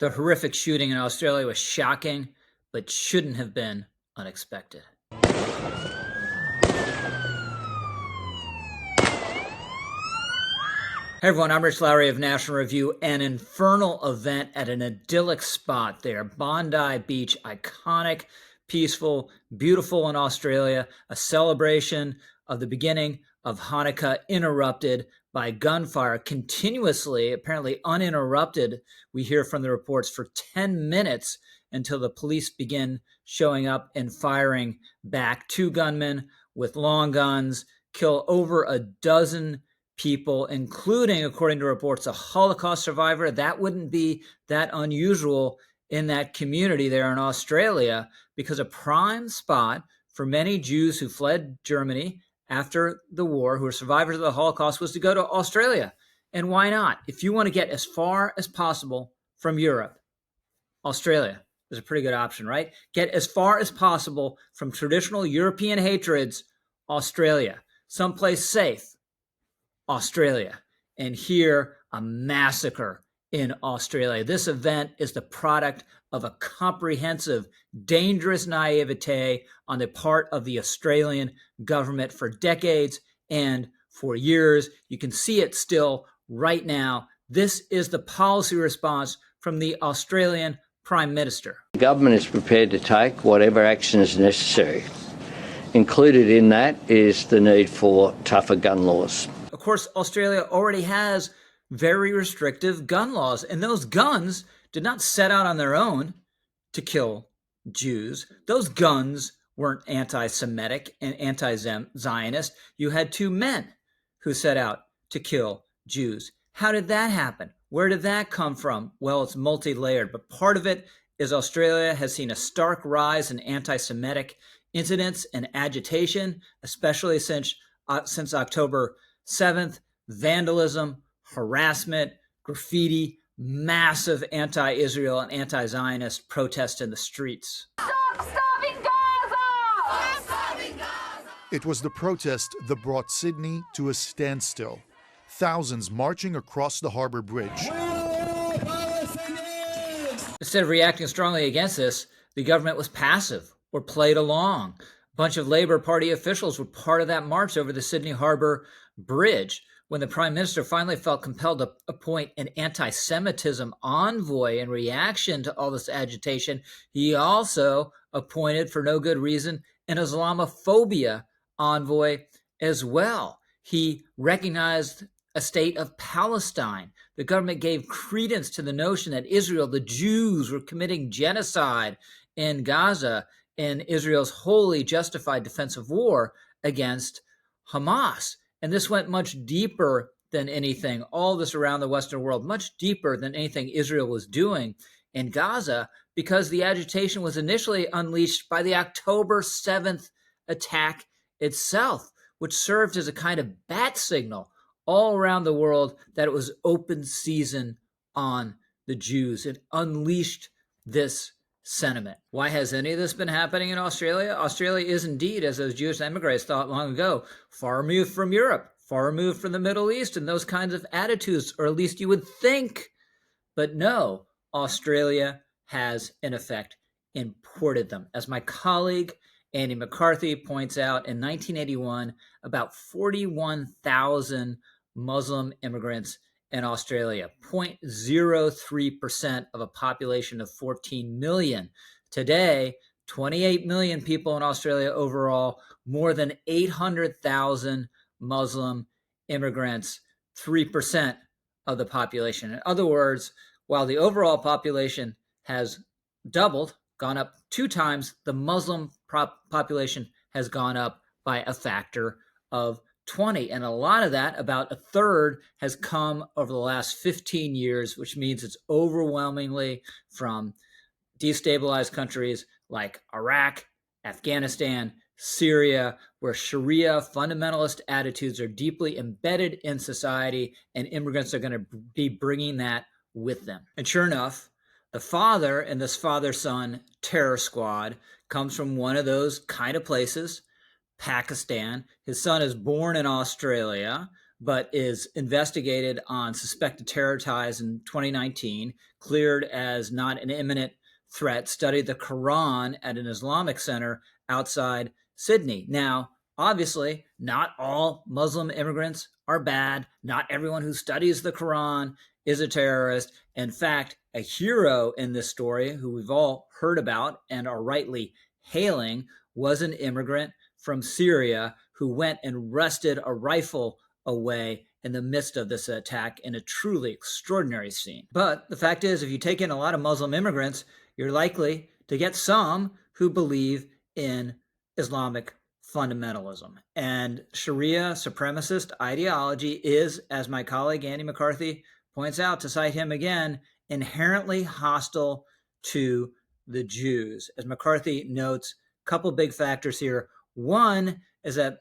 The horrific shooting in Australia was shocking, but shouldn't have been unexpected. Hey everyone, I'm Rich Lowry of National Review. An infernal event at an idyllic spot there. Bondi Beach, iconic, peaceful, beautiful in Australia. A celebration of the beginning of Hanukkah interrupted by gunfire continuously, apparently uninterrupted. We hear from the reports for 10 minutes until the police begin showing up and firing back. 2 gunmen with long guns kill over a dozen people, including, according to reports, a Holocaust survivor. That wouldn't be that unusual in that community there in Australia, because a prime spot for many Jews who fled Germany after the war, who were survivors of the Holocaust, was to go to Australia. And why not? If you want to get as far as possible from Europe, Australia is a pretty good option, right? Get as far as possible from traditional European hatreds, Australia. Someplace safe, Australia. And here, a massacre in Australia. This event is the product of a comprehensive, dangerous naivete on the part of the Australian government for decades and for years. You can see it still right now. This is the policy response from the Australian Prime Minister. The government is prepared to take whatever action is necessary. Included in that is the need for tougher gun laws. Of course, Australia already has very restrictive gun laws, and those guns did not set out on their own to kill Jews. Those guns weren't anti-Semitic and anti-Zionist. You had 2 men who set out to kill Jews. How did that happen? Where did that come from? Well, it's multi-layered, but part of it is Australia has seen a stark rise in anti-Semitic incidents and agitation, especially since October 7th, vandalism, harassment, graffiti, massive anti-Israel and anti-Zionist protests in the streets. Stop starving Gaza! Stop starving Gaza! It was the protest that brought Sydney to a standstill. Thousands marching across the Harbour Bridge. Instead of reacting strongly against this, the government was passive or played along. A bunch of Labour Party officials were part of that march over the Sydney Harbour Bridge. When the Prime Minister finally felt compelled to appoint an anti-Semitism envoy in reaction to all this agitation, he also appointed, for no good reason, an Islamophobia envoy as well. He recognized a state of Palestine. The government gave credence to the notion that Israel, the Jews, were committing genocide in Gaza in Israel's wholly justified defensive war against Hamas. And this went much deeper than anything, all this around the Western world, much deeper than anything Israel was doing in Gaza, because the agitation was initially unleashed by the October 7th attack itself, which served as a kind of bat signal all around the world that it was open season on the Jews. It unleashed this sentiment. Why has any of this been happening in Australia? Australia is indeed, as those Jewish emigres thought long ago, far removed from Europe, far removed from the Middle East and those kinds of attitudes, or at least you would think. But no, Australia has, in effect, imported them. As my colleague Andy McCarthy points out, in 1981, about 41,000 Muslim immigrants in Australia, 0.03% of a population of 14 million. Today, 28 million people in Australia overall, more than 800,000 Muslim immigrants, 3% of the population. In other words, while the overall population has doubled, gone up 2 times, the Muslim population has gone up by a factor of 20. And a lot of that, about a third, has come over the last 15 years, which means it's overwhelmingly from destabilized countries like Iraq, Afghanistan, Syria, where Sharia fundamentalist attitudes are deeply embedded in society, and immigrants are going to be bringing that with them. And sure enough, the father in this father-son terror squad comes from one of those kind of places, Pakistan. His son is born in Australia, but is investigated on suspected terror ties in 2019, cleared as not an imminent threat, studied the Quran at an Islamic center outside Sydney. Now, obviously, not all Muslim immigrants are bad. Not everyone who studies the Quran is a terrorist. In fact, a hero in this story, who we've all heard about and are rightly hailing, was an immigrant from Syria who went and wrested a rifle away in the midst of this attack in a truly extraordinary scene. But the fact is, if you take in a lot of Muslim immigrants, you're likely to get some who believe in Islamic fundamentalism. And Sharia supremacist ideology is, as my colleague Andy McCarthy points out, to cite him again, inherently hostile to the Jews. As McCarthy notes, a couple big factors here. One is that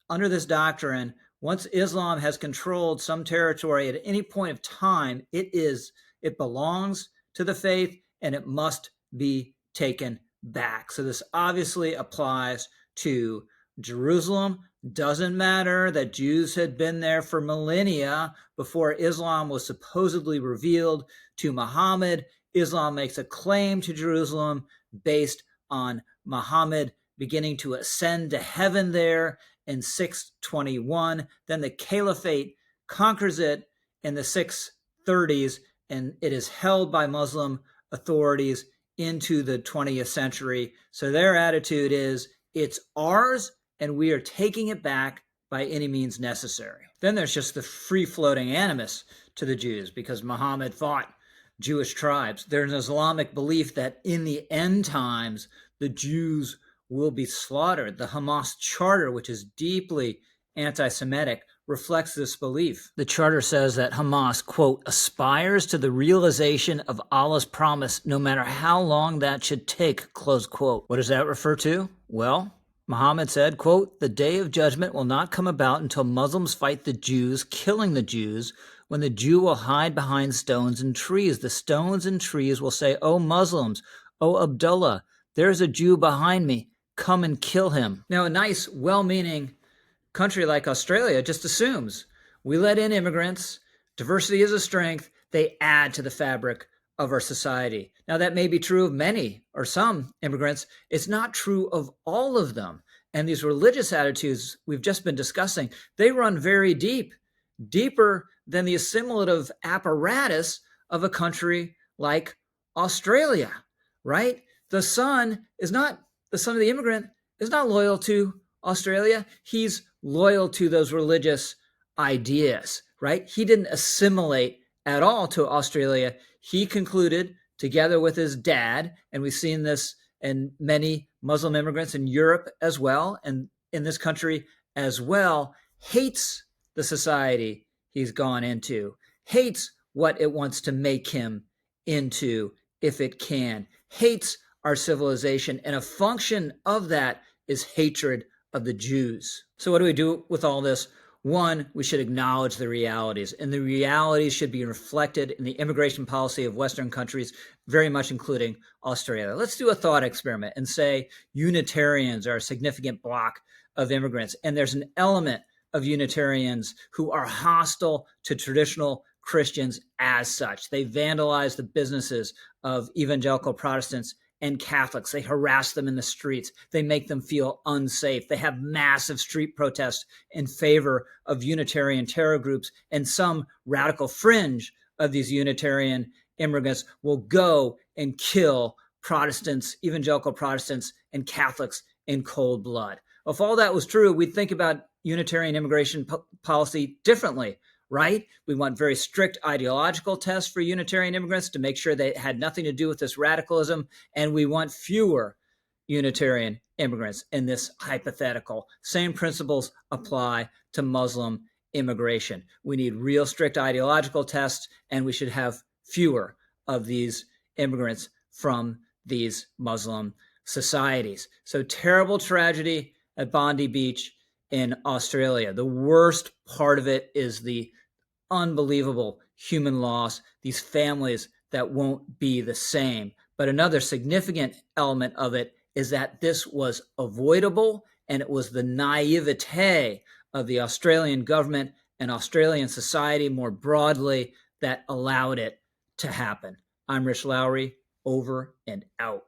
under this doctrine, once Islam has controlled some territory at any point of time, it belongs to the faith and it must be taken back. So this obviously applies to Jerusalem. Doesn't matter that Jews had been there for millennia before Islam was supposedly revealed to Muhammad. Islam makes a claim to Jerusalem based on Muhammad beginning to ascend to heaven there in 621. Then the Caliphate conquers it in the 630s, and it is held by Muslim authorities into the 20th century. So their attitude is, it's ours, and we are taking it back by any means necessary. Then there's just the free-floating animus to the Jews, because Muhammad fought Jewish tribes. There's an Islamic belief that in the end times, the Jews will be slaughtered. The Hamas Charter, which is deeply anti-Semitic, reflects this belief. The charter says that Hamas, quote, aspires to the realization of Allah's promise, no matter how long that should take, close quote. What does that refer to? Well, Muhammad said, quote, the day of judgment will not come about until Muslims fight the Jews, killing the Jews, when the Jew will hide behind stones and trees. The stones and trees will say, O Muslims, O Abdullah, there's a Jew behind me. Come and kill him. Now, a nice, well-meaning country like Australia just assumes we let in immigrants, diversity is a strength, they add to the fabric of our society. Now, that may be true of many or some immigrants. It's not true of all of them. And these religious attitudes we've just been discussing, they run very deep, deeper than the assimilative apparatus of a country like Australia, right? The son of the immigrant is not loyal to Australia. He's loyal to those religious ideas, right? He didn't assimilate at all to Australia. He concluded, together with his dad, and we've seen this in many Muslim immigrants in Europe as well, and in this country as well, hates the society he's gone into, hates what it wants to make him into if it can, hates our civilization, and a function of that is hatred of the Jews. So what do we do with all this? One, we should acknowledge the realities, and the realities should be reflected in the immigration policy of Western countries, very much including Australia. Let's do a thought experiment and say Unitarians are a significant block of immigrants, and there's an element of Unitarians who are hostile to traditional Christians as such. They vandalize the businesses of evangelical Protestants and Catholics. They harass them in the streets. They make them feel unsafe. They have massive street protests in favor of Unitarian terror groups, and some radical fringe of these Unitarian immigrants will go and kill Protestants, evangelical Protestants, and Catholics in cold blood. If all that was true, we'd think about Unitarian immigration policy differently, right? We want very strict ideological tests for Unitarian immigrants to make sure they had nothing to do with this radicalism, and we want fewer Unitarian immigrants in this hypothetical. Same principles apply to Muslim immigration. We need real strict ideological tests, and we should have fewer of these immigrants from these Muslim societies. So terrible tragedy at Bondi Beach in Australia. The worst part of it is the unbelievable human loss, these families that won't be the same. But another significant element of it is that this was avoidable, and it was the naivete of the Australian government and Australian society more broadly that allowed it to happen. I'm Rich Lowry, over and out.